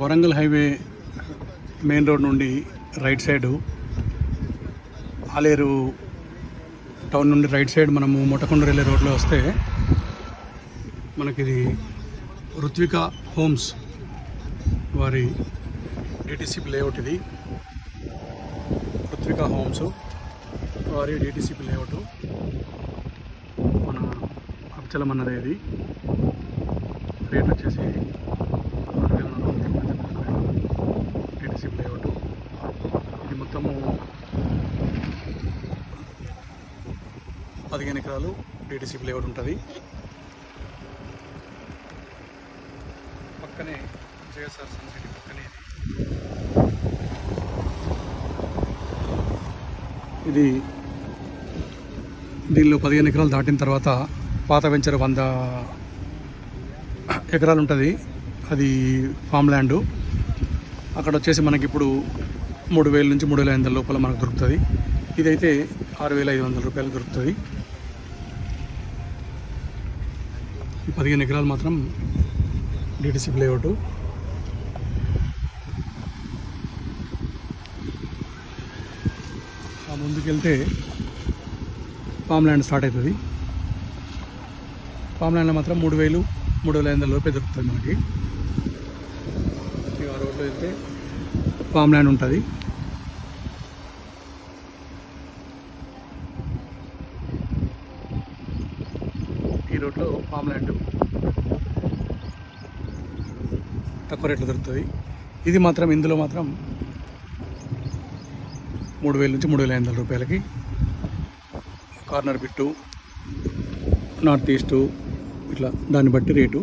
Warangal highway main road నుండి right side Aleru town నుండి right side మనము మొట్టకొండ వెళ్ళే రోడ్లో వస్తే మనకిది రుత్విక హోమ్స్ వారి డిటిసిపి లేఅవుట్. ఇది రుత్విక హోమ్స్ వారి డిటిసిపి లేఅవుట్. మన అభిచలమన్నదే ఇది. రేట్ వచ్చేసి 6,490 డిటిసిపి లేఅవుట్. ఇది మొత్తము 15 ఎకరాలు డిటిసిపి లేఅవుట్ ఉంటుంది. పక్కనే జేఎస్ఆర్ సన్ సిటీ పక్కనే ఇది. దీనిలో 15 ఎకరాలు దాటిన తర్వాత పాత వెంచర్ 100 ఎకరాలు ఉంటుంది. అది ఫామ్ ల్యాండ్. అక్కడ వచ్చేసి మనకి ఇప్పుడు 3,000 నుంచి 3,500 లోపల మనకు దొరుకుతుంది. ఇదైతే 6,500 రూపాయలు దొరుకుతుంది. ఈ 15 ఎకరాలు మాత్రం డిటిసిపి లేఅవుట్. ఆ ముందుకెళ్తే ఫామ్ ల్యాండ్ స్టార్ట్ అవుతుంది. ఫామ్ ల్యాండ్లో మాత్రం 3,000, 3,500 రూపాయలు దొరుకుతుంది మనకి. ఆ రోడ్లో వెళ్తే ఫామ్ ల్యాండ్ ఉంటుంది. ఈ రోడ్లో ఫామ్ ల్యాండ్ తక్కువ రేట్లో దొరుకుతుంది. ఇది మాత్రం ఇందులో మాత్రం 3,000 నుంచి 3,500 రూపాయలకి. కార్నర్ బిట్టు, నార్త్ ఈస్టు, ఇట్లా దాన్ని బట్టి రేటు.